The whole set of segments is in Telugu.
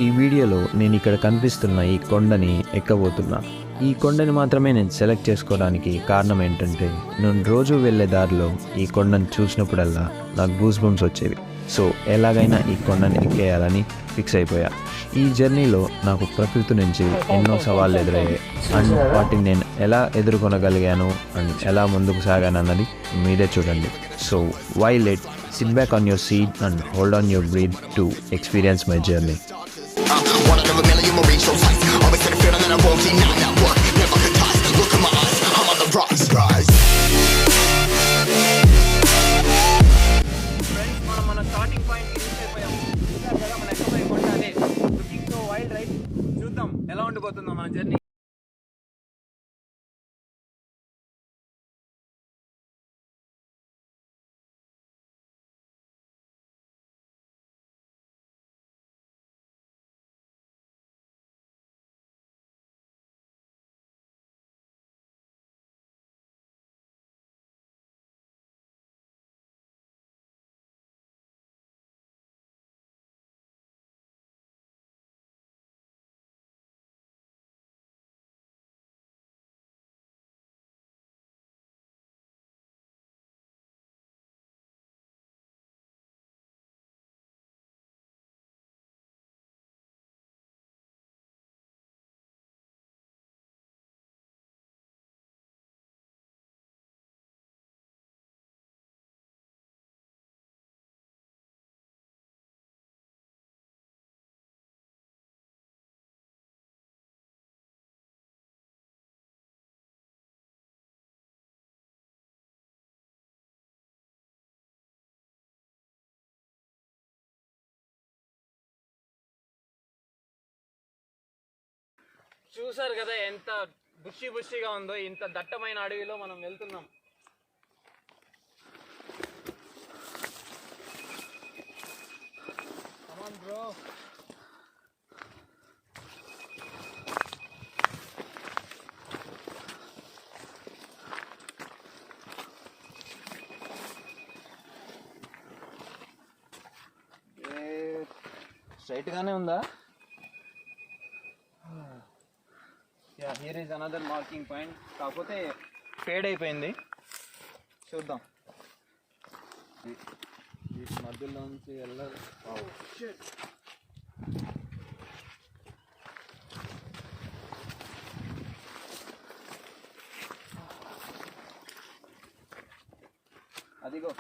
ఈ వీడియోలో నేను ఇక్కడ కనిపిస్తున్న ఈ కొండని ఎక్కబోతున్నా. ఈ కొండని మాత్రమే నేను సెలెక్ట్ చేసుకోవడానికి కారణం ఏంటంటే, నేను రోజు వెళ్ళే దారిలో ఈ కొండని చూసినప్పుడల్లా నాకు గూస్ బంప్స్ వచ్చేవి. సో ఎలాగైనా ఈ కొండని ఎక్కేయాలని ఫిక్స్ అయిపోయా. ఈ జర్నీలో నాకు ప్రకృతి నుంచి ఎన్నో సవాళ్ళు ఎదురయ్యాయి అండ్ వాటిని నేను ఎలా ఎదుర్కొనగలిగాను అండ్ ఎలా ముందుకు సాగాను అన్నది మీరే చూడండి. So why let sit back on your seat and hold on your breath to experience my journey. One out of a million will reach those heights. Always had a feeling that I won't deny that work. Never could toss. Look in my eyes. I'm on the rise. Friends, మనం మన స్టార్టింగ్ పాయింట్ కి రీచ్ అయిపోయాం. చూసారు కదా మన ఎక్కబోయే కొండ అదే. Looking so wild right. చూద్దాం ఎలా ఉండిపోతుందో మన జర్నీ. చూసారు కదా ఎంత బుషిగా ఉందో. ఇంత దట్టమైన అడవిలో మనం వెళ్తున్నాం. Come on, bro. స్ట్రైట్ గానే ఉందా? Yeah, here is another marking point. కాకపోతే ఫేడ్ అయిపోయింది. చూద్దాం. ఈ మధ్యలో నుంచి వెళ్ళాలి. అదిగో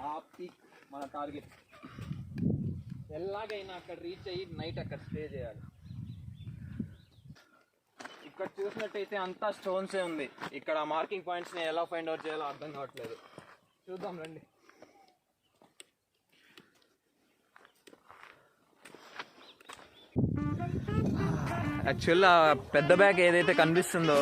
ఆ పీక్ మన టార్గెట్. ఎలాగైనా అక్కడ రీచ్ అయ్యి నైట్ అక్కడ స్టే చేయాలి. ఇక్కడ చూసినట్టయితే అంతా స్టోన్సే ఉంది. ఇక్కడ మార్కింగ్ పాయింట్స్ని ఎలా ఫైండ్ అవుట్ చేయాలో అర్థం కావట్లేదు. చూద్దాం రండి. యాక్చువల్గా పెద్ద బ్యాగ్ ఏదైతే కనిపిస్తుందో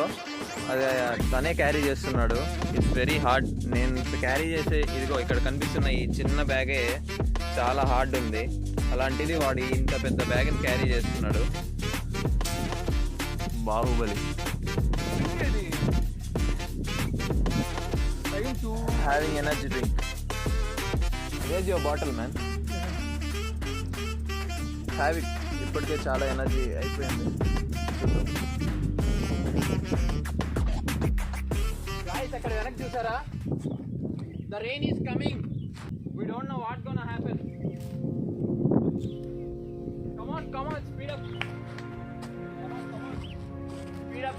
అది తనే క్యారీ చేస్తున్నాడు. It's very hard. నేను క్యారీ చేసే ఇదిగో ఇక్కడ కనిపిస్తున్న ఈ చిన్న బ్యాగే చాలా హార్డ్ ఉంది. అలాంటిది వాడు ఇంత పెద్ద బ్యాగ్ని క్యారీ చేస్తున్నాడు. Baahubali. Having energy drink. Wage your bottle man. Have it. ఇప్పటికే చాలా ఎనర్జీ అయిపోయింది. గాయ్స్, అక్కడ వెనక్కి చూసారా? The rain is coming. We don't know what gonna happen. Come on speed up. Speed up.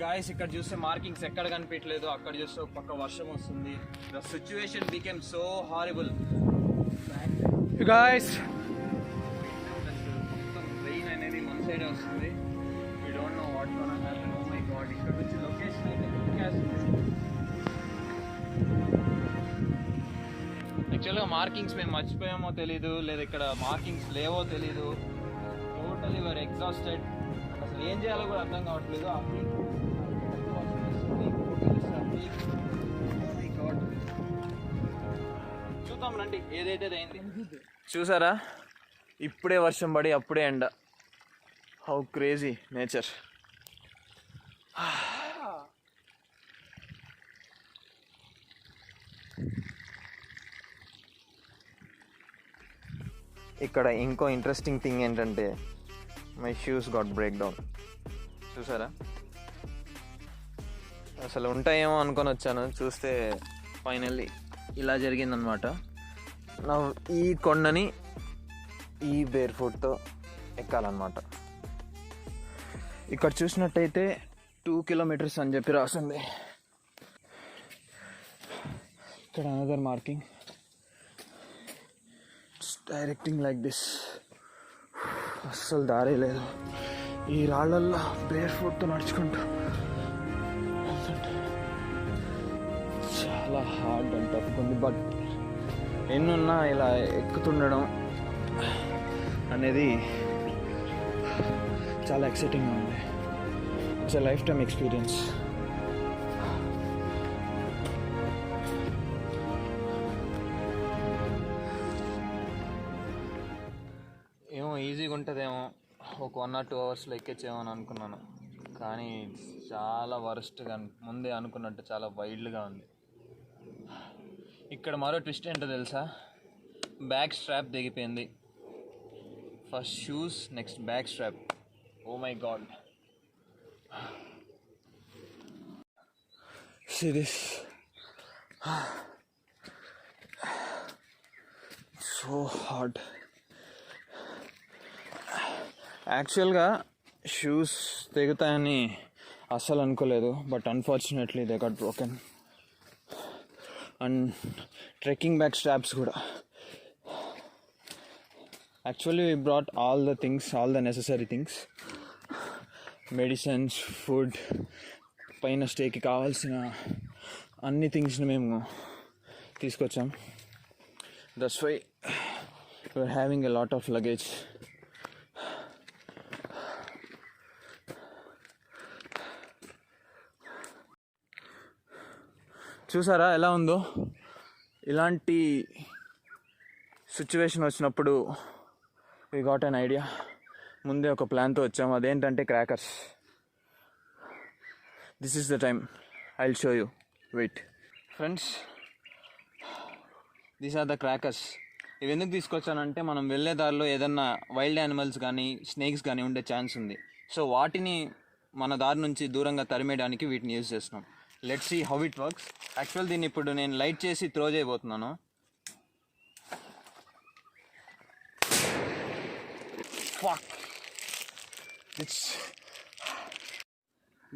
Guys, ఇక్కడ చూస్తే మార్కింగ్స్ ఎక్కడ కనిపించలేదు. అక్కడ చూస్తే ఒక పక్క వర్షం వస్తుంది. The situation became so horrible. Guys, మొత్తం రెయిన్ అనేది మన సైడ్ వస్తుంది. We don't know what gonna happen. Oh my God, ఇక్కడ నుంచి లొకేషన్ అయితే యాక్చువల్గా మార్కింగ్స్ మేము మర్చిపోయామో తెలీదు, లేదా ఇక్కడ మార్కింగ్స్ లేవో తెలీదు. టోటలీ వర్ ఎగ్జాస్టెడ్. అసలు ఏం చేయాలో కూడా అర్థం కావట్లేదు. చూద్దాం రండి ఏదైతే అయింది. చూసారా, ఇప్పుడే వర్షం పడి అప్పుడే ఎండ. How crazy nature. ఇక్కడ ఇంకో ఇంట్రెస్టింగ్ థింగ్ ఏంటంటే my shoes got break down. చూసారా, అసలు ఉంటాయేమో అనుకొని వచ్చాను, చూస్తే ఫైనల్లీ ఇలా జరిగిందనమాట. నా ఈ కొండని ఈ బేర్ ఫుట్తో ఎక్కాలన్నమాట. ఇక్కడ చూసినట్టయితే 2 kilometers అని చెప్పి రాసింది. ఇక్కడ another marking directing like this. అస్సలు దారి లేదు, ఈ రాళ్ళల్లో బేర్ ఫుట్తో నడుచుకుంటూ చాలా హార్డ్ అండ్ టఫ్గా ఉంది. బట్ ఎన్నున్నా ఇలా ఎక్కుతుండడం అనేది చాలా ఎక్సైటింగ్గా ఉంది. It's a life time experience. ఏమో ఈజీగా ఉంటుందేమో, ఒక 1 or 2 hours ఎక్కేచ్చేమో అని అనుకున్నాను, కానీ చాలా వరస్ట్గా ముందే అనుకున్నట్టు చాలా వైల్డ్గా ఉంది. ఇక్కడ మరో ట్విస్ట్ ఏంటో తెలుసా, బ్యాక్ స్ట్రాప్ దిగిపోయింది. First shoes, next back strap. Oh my god. See this. So hard. యాక్చువల్గా షూస్ తెగుతాయని అస్సలు అనుకోలేదు, but unfortunately they got broken. And trekking back straps కూడా. Actually we brought all the necessary things, medicines, food, పైన స్టేకి కావాల్సిన అన్ని థింగ్స్ని మేము తీసుకొచ్చాం. That's why we're having a lot of luggage. చూసారా ఎలా ఉందో? ఇలాంటి సిచ్యువేషన్ వచ్చినప్పుడు వి గాట్ అన్ ఐడియా. ముందే ఒక ప్లాన్తో వచ్చాము, అదేంటంటే crackers. This is the time, I will show you. Wait friends, these are the crackers. ఇవి ఎందుకు తీసుకొచ్చానంటే మనం వెళ్ళే దారిలో ఏదన్నా వైల్డ్ యానిమల్స్ కానీ స్నేక్స్ కానీ ఉండే ఛాన్స్ ఉంది. సో వాటిని మన దారి నుంచి దూరంగా తరిమేయడానికి వీటిని యూజ్ చేస్తున్నాం. Let's see how it works. Actual దీన్ని ఇప్పుడు నేను లైట్ చేసి త్రో చేయబోతున్నాను.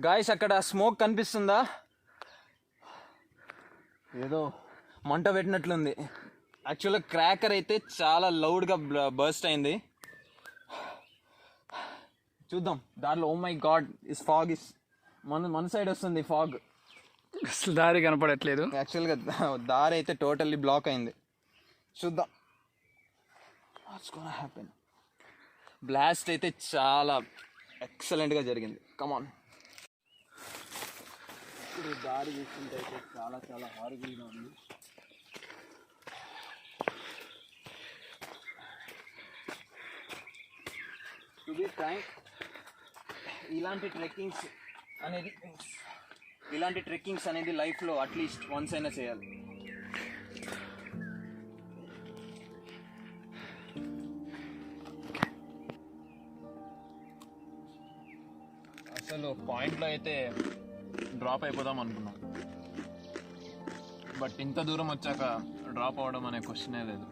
గాయ్స్, అక్కడ స్మోక్ కనిపిస్తుందా? ఏదో మంట పెట్టినట్లుంది. యాక్చువల్గా క్రాకర్ అయితే చాలా లౌడ్గా బర్స్ట్ అయింది. చూద్దాం దారిలో. Oh my God, is fog is మన సైడ్ వస్తుంది ఫాగ్. అసలు దారి కనపడట్లేదు. యాక్చువల్గా దారి అయితే టోటల్లీ బ్లాక్ అయింది. చూద్దాం వాట్స్ గోనా హ్యాపెన్. బ్లాస్ట్ అయితే చాలా ఎక్సలెంట్గా జరిగింది. కమాన్. ఇప్పుడు దారి చూస్తుంటే అయితే చాలా చాలా హారిబుల్గా ఉంది. టు బి ఫ్రాంక్, ఇలాంటి ట్రెక్కింగ్స్ అనేది లైఫ్లో అట్లీస్ట్ వన్స్ అయినా చేయాలి. అసలు పాయింట్లో అయితే డ్రాప్ అయిపోదాం అనుకున్నాం, బట్ ఇంత దూరం వచ్చాక డ్రాప్ అవ్వడం అనే క్వశ్చనే లేదు.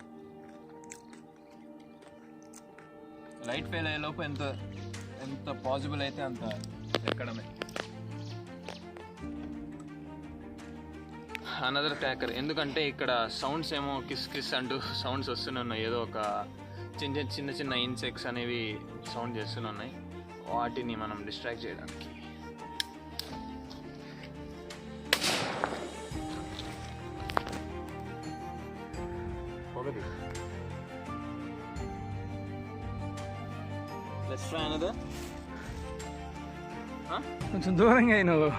లైట్ ఫెయిల్ అయ్యేలోపు ఎంత పాసిబుల్ అయితే అంత ఎక్కడమే. Another cracker. ఎందుకంటే ఇక్కడ సౌండ్స్ ఏమో కిస్ కిస్ అంటూ సౌండ్స్ వస్తున్నాయి. ఏదో ఒక చిన్న చిన్న ఇన్సెక్ట్స్ అనేవి సౌండ్ చేస్తున్నాయి. వాటిని మనం డిస్ట్రాక్ట్ చేయడానికి. Let's try another. కొంచెం దూరంగా నువ్వు.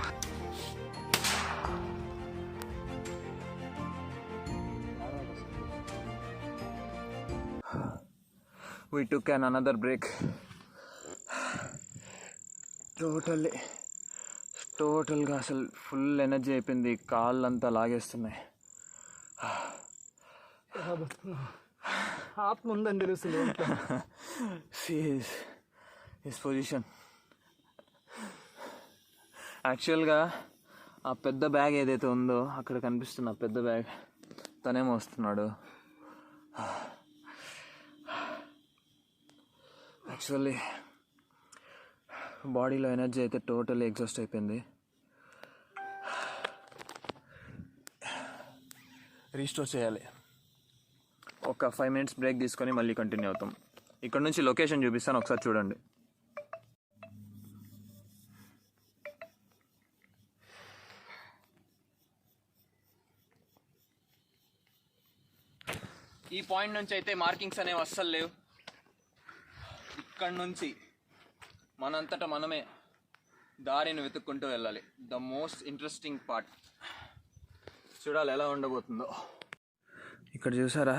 We took another break. టోటల్గా అసలు ఫుల్ ఎనర్జీ అయిపోయింది, కాళ్ళంతా లాగేస్తున్నాయి. ఆత్మ ఉందని తెలుస్తుంది. His position. యాక్చువల్గా ఆ పెద్ద బ్యాగ్ ఏదైతే ఉందో అక్కడ కనిపిస్తున్న ఆ పెద్ద బ్యాగ్ తనేమో వస్తున్నాడు. యాక్చువల్లీ బాడీలో ఎనర్జీ అయితే టోటల్లీ ఎగ్జాస్ట్ అయిపోయింది. రీస్టోర్ చేయాలి. ఒక 5 minutes బ్రేక్ తీసుకొని మళ్ళీ కంటిన్యూ అవుతాం. ఇక్కడ నుంచి లొకేషన్ చూపిస్తాను, ఒకసారి చూడండి. ఈ పాయింట్ నుంచి అయితే మార్కింగ్స్ అనేవి అస్సలు లేవు. ఇక్కడ నుంచి మనంతటా మనమే దారిని వెతుక్కుంటూ వెళ్ళాలి. The most interesting part. చూడాలి ఎలా ఉండబోతుందో. ఇక్కడ చూసారా,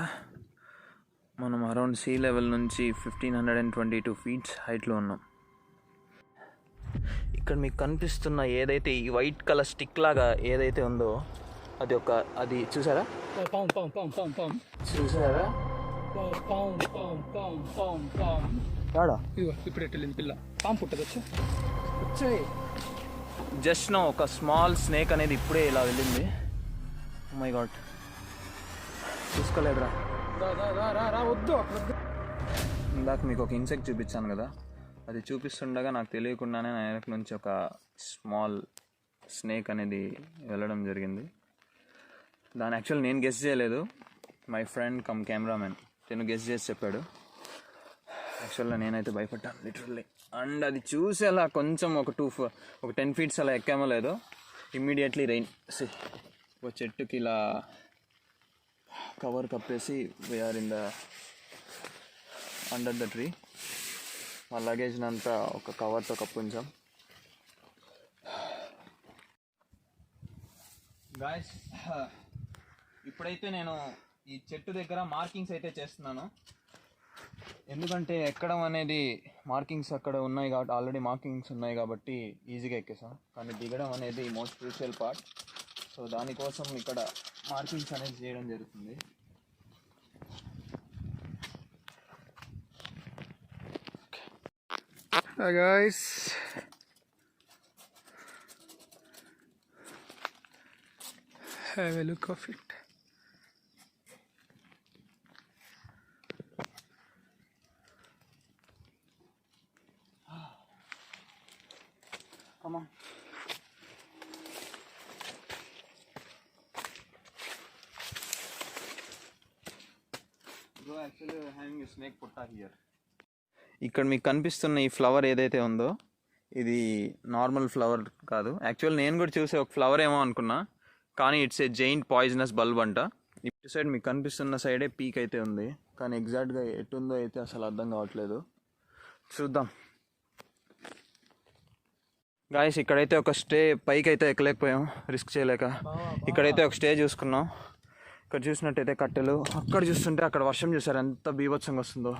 మనం అరౌండ్ సీ లెవెల్ నుంచి 1522 feet హైట్లో ఉన్నాం. ఇక్కడ మీకు కనిపిస్తున్న ఏదైతే ఈ వైట్ కలర్ స్టిక్ లాగా ఏదైతే ఉందో అది చూసారా, చూసారా ఇప్పుడు ఎట్టెళ్ళింది పిల్ల. పాము పుట్టదు జస్ట్ నో ఒక స్మాల్ స్నేక్ అనేది ఇప్పుడే ఇలా వెళ్ళింది. మై గాడ్, చూసుకోలేదురా. వద్దు. ఇందాక మీకు ఒక ఇన్సెక్ట్ చూపించాను కదా, అది చూపిస్తుండగా నాకు తెలియకుండానే నా వెనక నుంచి ఒక స్మాల్ స్నేక్ అనేది వెళ్ళడం జరిగింది. దాని యాక్చువల్ నేను గెస్ చేయలేదు, మై ఫ్రెండ్ కమ్ కెమెరామెన్ తను గెస్ చేసి చెప్పాడు. యాక్చువల్గా నేనైతే భయపడ్డాను లిటరల్లీ. అండ్ అది చూసి అలా కొంచెం ఒక 10 feet అలా ఎక్కామో లేదో ఇమ్మీడియట్లీ రెయిన్. ఒక చెట్టుకి ఇలా కవర్ కప్పేసి we are in the under the tree. మా లగేజ్నంతా ఒక కవర్తో కప్పుంచాం. గాయస్, ఇప్పుడైతే నేను ఈ చెట్టు దగ్గర మార్కింగ్స్ అయితే చేస్తున్నాను. ఎందుకంటే ఎక్కడం అనేది మార్కింగ్స్ అక్కడ ఉన్నాయి కాబట్టి, ఆల్రెడీ మార్కింగ్స్ ఉన్నాయి కాబట్టి ఈజీగా ఎక్కేసాం. కానీ దిగడం అనేది మోస్ట్ క్రూషియల్ పార్ట్. సో దానికోసం ఇక్కడ మార్కింగ్స్ అనేది చేయడం జరుగుతుంది. guys, have a look of it. Come on. Bro, actually we're having a snake putta here. ఇక్కడ మీకు కనిపిస్తున్న ఈ ఫ్లవర్ ఏదైతే ఉందో ఇది నార్మల్ ఫ్లవర్ కాదు. యాక్చువల్ నేను కూడా చూసే ఒక ఫ్లవర్ ఏమో అనుకున్నా, కానీ it's a giant poisonous bulb అంట. ఇటు సైడ్ మీకు కనిపిస్తున్న సైడే పీక్ అయితే ఉంది, కానీ ఎగ్జాక్ట్గా ఎటుందో అయితే అసలు అర్థం కావట్లేదు. చూద్దాం. గాయస్, ఇక్కడైతే ఒక స్టే పైకి అయితే ఎక్కలేకపోయాం రిస్క్ చేయలేక. ఇక్కడైతే ఒక స్టే చూసుకున్నాం. ఇక్కడ చూసినట్టయితే కట్టెలు, అక్కడ చూస్తుంటే అక్కడ వర్షం చూసారు ఎంత బీభత్సంగా వస్తుందో.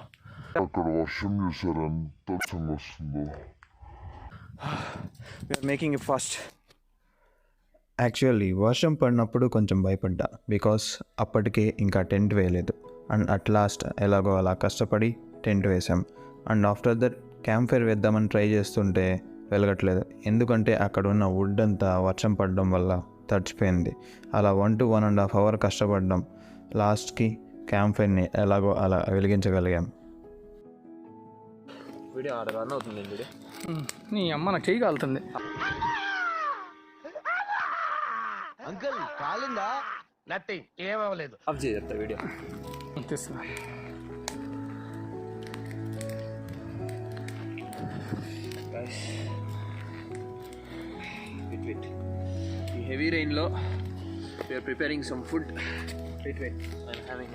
We're making it fast. Actually వర్షం పడినప్పుడు కొంచెం భయపడ్డా, బికాస్ అప్పటికే ఇంకా టెంట్ వేయలేదు. అండ్ అట్ లాస్ట్ ఎలాగో అలా కష్టపడి టెంట్ వేసాం. And after that camp fire వేద్దామని ట్రై చేస్తుంటే వెలగట్లేదు, ఎందుకంటే అక్కడ ఉన్న వుడ్ అంతా వర్షం పడడం వల్ల తడిచిపోయింది. అలా 1 to 1.5 hours కష్టపడ్డాం. లాస్ట్కి క్యాంప్ ఫైర్ని ఎలాగో అలా వెలిగించగలిగాం. వీడియో ఆర్డర్ రన్ అవుతుంది. వీడియో నీ అమ్మ నాకు చెయ్యి కాలుతుంది. అంకుల్ కాలిందా? నథింగ్, ఏమవ్వలేదు. ఆఫ్ చేస్తా వీడియో. తీస్తున్నా. ఈ హెవీ రెయిన్లో we are preparing some food. Wait I'm having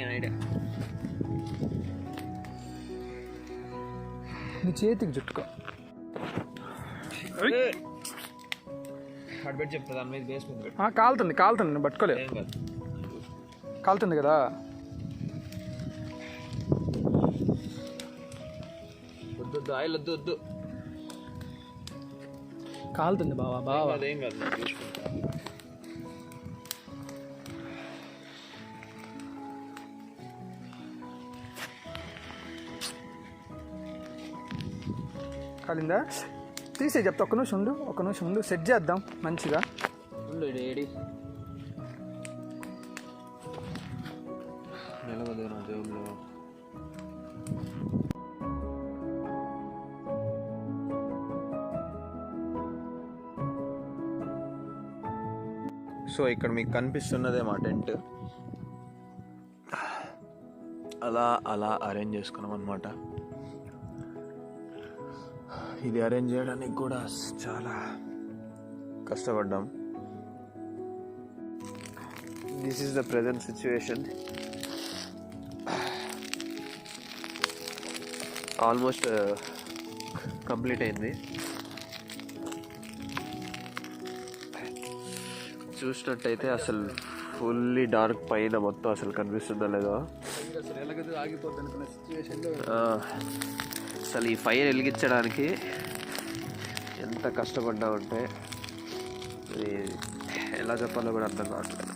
an idea. నీ చేతికి చుట్టుకో. అడ్బెట్ చెప్తా, దాని మీద బేస్ మీద కాలుతుంది నేను పట్టుకోలేదు. ఏం కాదు, కాలుతుంది కదా. వద్దు ఆయిల్ వద్దు. కాలుతుంది బావా అదేం కాదు నేను చూసుకుంటా. కాలిందా? తీసే చెప్తా, ఒక్క నిమిషం ఉండు సెట్ చేద్దాం మంచిగా. ఏడి నిలవదు నా జేబులో. సో ఇక్కడ మీకు కనిపిస్తున్నదే మా టెంట్. అలా అరేంజ్ చేసుకున్నాం అనమాట. ఇది అరేంజ్ చేయడానికి కూడా చాలా కష్టపడ్డాం. This is the present situation. Almost complete అయింది. చూసినట్టయితే అసలు ఫుల్లీ డార్క్ పైన మొత్తం అసలు కనిపిస్తుందో లేదో. ఆగిపోద్ది అనుకున్న సిచ్యువేషన్లో అసలు ఈ ఫైర్ వెలిగించడానికి ఎంత కష్టపడ్డామంటే ఇది ఎలా చెప్పాలో కూడా అర్థం కావట్లేదు.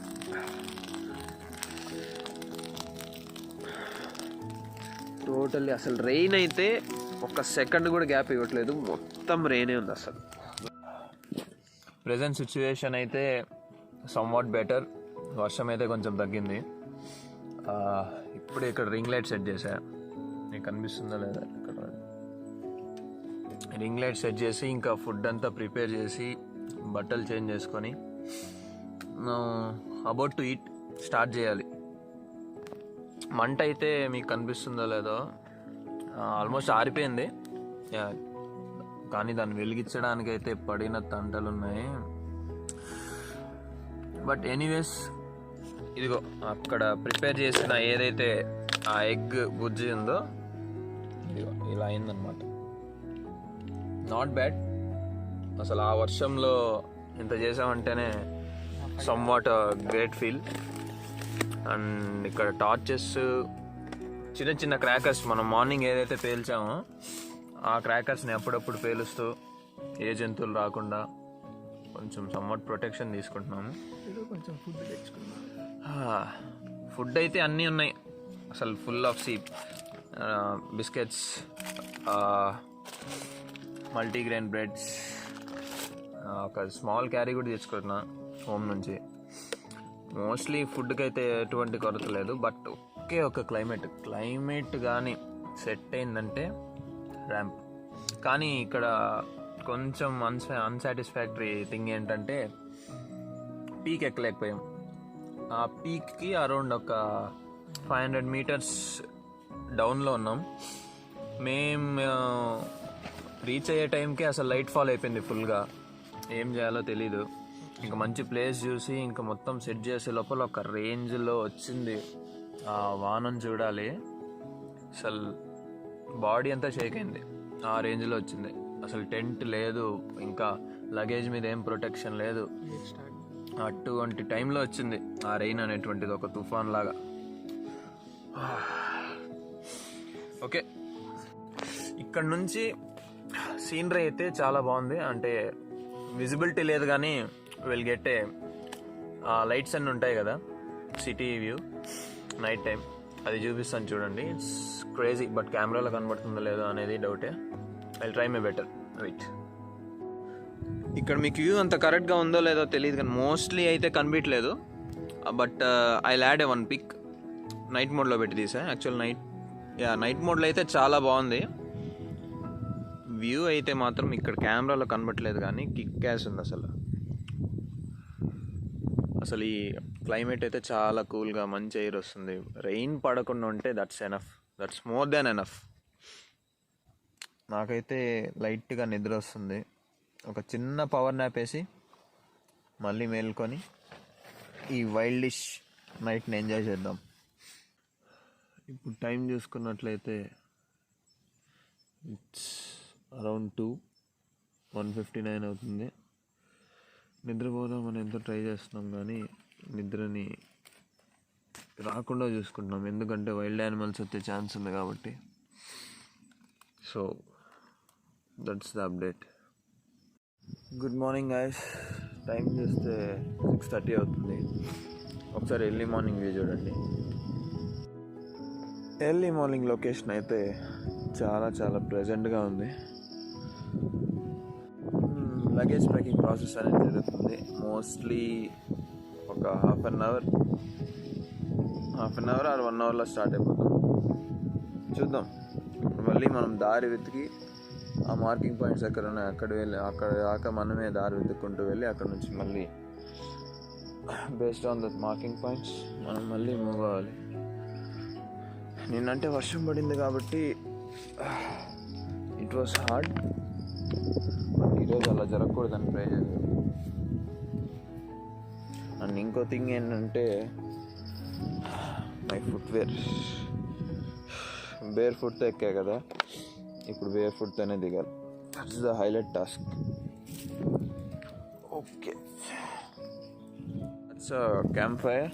టోటల్లీ అసలు రెయిన్ అయితే ఒక్క సెకండ్ కూడా గ్యాప్ ఇవ్వట్లేదు, మొత్తం రెయినే ఉంది అసలు. ప్రజెంట్ సిచ్యువేషన్ అయితే సమ్వాట్ బెటర్. వర్షం అయితే కొంచెం తగ్గింది. ఇప్పుడు ఇక్కడ రింగ్ లైట్ సెట్ చేశా, మీకు కనిపిస్తుందా లేదా? ఇక్కడ రింగ్ లైట్ సెట్ చేసి ఇంకా ఫుడ్ అంతా ప్రిపేర్ చేసి బట్టలు చేంజ్ చేసుకొని అబౌట్ టు ఈట్ స్టార్ట్ చేయాలి. మంట అయితే మీకు కనిపిస్తుందో లేదో ఆల్మోస్ట్ ఆరిపోయింది, కానీ దాన్ని వెలిగించడానికి అయితే పడిన తంటలు ఉన్నాయి. బట్ ఎనీవేస్ ఇదిగో అక్కడ ప్రిపేర్ చేసిన ఏదైతే ఆ ఎగ్ బుజ్జి ఉందో ఇదిగో ఇలా అయిందనమాట. Not bad. అసలు ఆ వర్షంలో ఇంత చేసామంటేనే somewhat great feel. And ఇక్కడ టార్చెస్, చిన్న చిన్న క్రాకర్స్ మనం మార్నింగ్ ఏదైతే పేల్చామో ఆ క్రాకర్స్ని అప్పుడప్పుడు పేలుస్తూ ఏ జంతువులు రాకుండా కొంచెం సమ్వాట్ ప్రొటెక్షన్ తీసుకుంటున్నాము. కొంచెం ఫుడ్ తెచ్చుకున్నాం. ఫుడ్ అయితే అన్నీ ఉన్నాయి అసలు, ఫుల్ ఆఫ్ సీప్ బిస్కెట్స్, మల్టీగ్రెయిన్ బ్రెడ్స్, ఒక స్మాల్ క్యారీ కూడా తెచ్చుకుంటున్నా హోమ్ నుంచి. మోస్ట్లీ ఫుడ్కి అయితే ఎటువంటి కొరత లేదు. బట్ ఒకే ఒక క్లైమేట్ కానీ సెట్ అయిందంటే ర్యాంప్. కానీ ఇక్కడ కొంచెం అన్సాటిస్ఫాక్టరీ థింగ్ ఏంటంటే పీక్ ఎక్కలేకపోయాం. ఆ పీక్కి అరౌండ్ ఒక 500 మీటర్స్ డౌన్లో ఉన్నాం. మేము రీచ్ అయ్యే టైంకి అసలు లైట్ ఫాల్ అయిపోయింది ఫుల్గా. ఏం చేయాలో తెలీదు. ఇంకా మంచి ప్లేస్ చూసి ఇంకా మొత్తం సెట్ చేసే లోపల ఒక రేంజ్లో వచ్చింది ఆ వానం చూడాలి. అసలు బాడీ అంతా షేక్ అయింది, ఆ రేంజ్లో వచ్చింది. అసలు టెంట్ లేదు, ఇంకా లగేజ్ మీద ఏం ప్రొటెక్షన్ లేదు. అటువంటి టైంలో వచ్చింది ఆ రెయిన్ అనేటువంటిది, ఒక తుఫాన్ లాగా. ఓకే, ఇక్కడ నుంచి సీనరీ అయితే చాలా బాగుంది. అంటే విజిబిలిటీ లేదు కానీ విల్ గెట్ ఏ లైట్స్ అన్నీ ఉంటాయి కదా, సిటీ వ్యూ నైట్ టైం, అది చూపిస్తాను చూడండి. It's crazy. బట్ కెమెరాలో కనబడుతుందో లేదో అనేది డౌటే. I try my better. Wait. ఇక్కడ మీకు వ్యూ అంత కరెక్ట్గా ఉందో లేదో తెలియదు కానీ మోస్ట్లీ అయితే కనిపించలేదు. But I lad a one pic night మోడ్లో పెట్టి తీసా. యాక్చువల్ నైట్ మోడ్లో అయితే చాలా బాగుంది. వ్యూ అయితే మాత్రం ఇక్కడ కెమెరాలో కనబట్టలేదు కానీ కిక్ క్యాష్ ఉంది అసలు. అసలు ఈ క్లైమేట్ అయితే చాలా కూల్గా మంచి ఎయిర్ వస్తుంది. రెయిన్ పడకుండా ఉంటే that's enough, that's more than enough. నాకైతే లైట్గా నిద్ర వస్తుంది. ఒక చిన్న పవర్ నాప్ వేసి మళ్ళీ మేల్కొని ఈ వైల్డిష్ నైట్ని ఎంజాయ్ చేద్దాం. ఇప్పుడు టైం చూసుకున్నట్లయితే ఇట్స్ అరౌండ్ 1:59 అవుతుంది. నిద్రపోదామని ఎంతో ట్రై చేస్తున్నాం కానీ నిద్రని రాకుండా చూసుకుంటున్నాం, ఎందుకంటే వైల్డ్ యానిమల్స్ వచ్చే ఛాన్స్ ఉంది కాబట్టి. So that's the update. Good morning guys. Time చూస్తే 6:30 అవుతుంది. ఒకసారి ఎర్లీ మార్నింగ్ వ్యూ చూడండి. ఎర్లీ మార్నింగ్ లొకేషన్ అయితే చాలా చాలా ప్రెజెంట్గా ఉంది. లగేజ్ ప్యాకింగ్ ప్రాసెస్ అనేది జరుగుతుంది. మోస్ట్లీ ఒక హాఫ్ అన్ అవర్ ఆర్ 1 అవర్లో స్టార్ట్ అయిపోతాం. చూద్దాం. ఇప్పుడు మళ్ళీ మనం దారి వెతికి ఆ మార్కింగ్ పాయింట్స్ ఎక్కడ ఉన్నాయి అక్కడ దాకా మనమే దారి వెతుక్కుంటూ వెళ్ళి అక్కడ నుంచి మళ్ళీ based on that marking points మనం మళ్ళీ మూవ్ అవ్వాలి. నిన్నంటే వర్షం పడింది కాబట్టి ఇట్ వాస్ హార్డ్. బట్ ఈరోజు అలా జరగకూడదని ట్రై చేయాలి. అండ్ ఇంకో థింగ్ ఏంటంటే మై ఫుట్వేర్. బేర్ ఫుట్తో ఎక్కా కదా, ఇప్పుడు బేర్ ఫుట్తోనే దిగాలి. That's the highlight task. Okay, that's camp fire.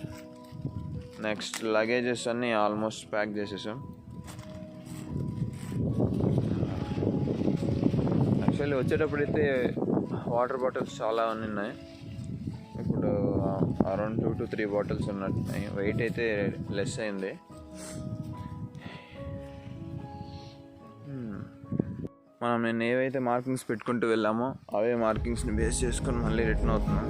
Next luggages అన్నీ ఆల్మోస్ట్ ప్యాక్ చేసేసాం. యాక్చువల్లీ వచ్చేటప్పుడైతే వాటర్ బాటిల్స్ చాలా ఉన్నాయి. ఇప్పుడు అరౌండ్ 2 to 3 బాటిల్స్ ఉన్నట్టున్నాయి. వెయిట్ అయితే లెస్ అయింది. మనం నేను ఏవైతే మార్కింగ్స్ పెట్టుకుంటూ వెళ్ళామో అవే మార్కింగ్స్ని బేస్ చేసుకొని మళ్ళీ రిటర్న్ అవుతున్నాం.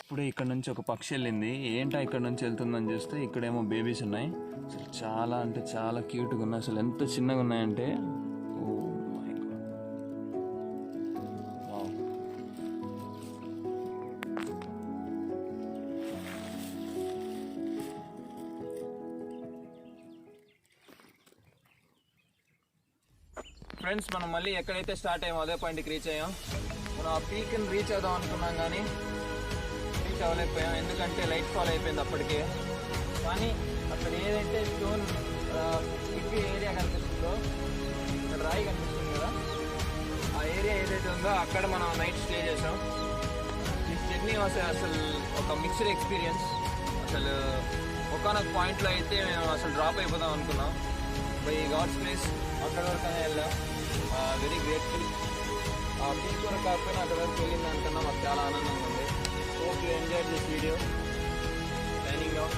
ఇప్పుడే ఇక్కడ నుంచి ఒక పక్షి వెళ్ళింది. ఏంటో ఇక్కడ నుంచి వెళ్తుందని చూస్తే ఇక్కడేమో బేబీస్ ఉన్నాయి. అసలు చాలా అంటే చాలా క్యూట్గా ఉన్నాయి. అసలు ఎంత చిన్నగా ఉన్నాయంటే oh my God. Wow. Friends, మనం మళ్ళీ ఎక్కడైతే స్టార్ట్ అయ్యామో అదే పాయింట్కి రీచ్ అయ్యాం. మనం ఆ పీక్ని రీచ్ అవుదాం అనుకున్నాం కానీ రీచ్ అవ్వలేకపోయాం. ఎందుకంటే లైట్ ఫాల్ అయిపోయింది అప్పటికే. కానీ అక్కడ ఏదైతే స్టోన్ స్టిక్ ఏరియా కనిపిస్తుందో, అక్కడ రాయి కనిపిస్తుంది కదా, ఆ ఏరియా ఏదైతే ఉందో అక్కడ మనం నైట్ స్టే చేసాం. ఈ జర్నీ అసలు ఒక మిక్స్డ్ ఎక్స్పీరియన్స్. అసలు ఒకనొక పాయింట్లో అయితే మేము అసలు డ్రాప్ అయిపోదాం అనుకున్నాం. బై గాడ్స్ ప్లేస్ అక్కడ వరకు వెళ్ళాం. Very grateful. ఆ పీక్ వరకు కాకపోయినా అక్కడ వరకు వెళ్ళింది అంటున్నా మాకు చాలా ఆనందంగా ఉంది. Hope you enjoyed this video. Signing off.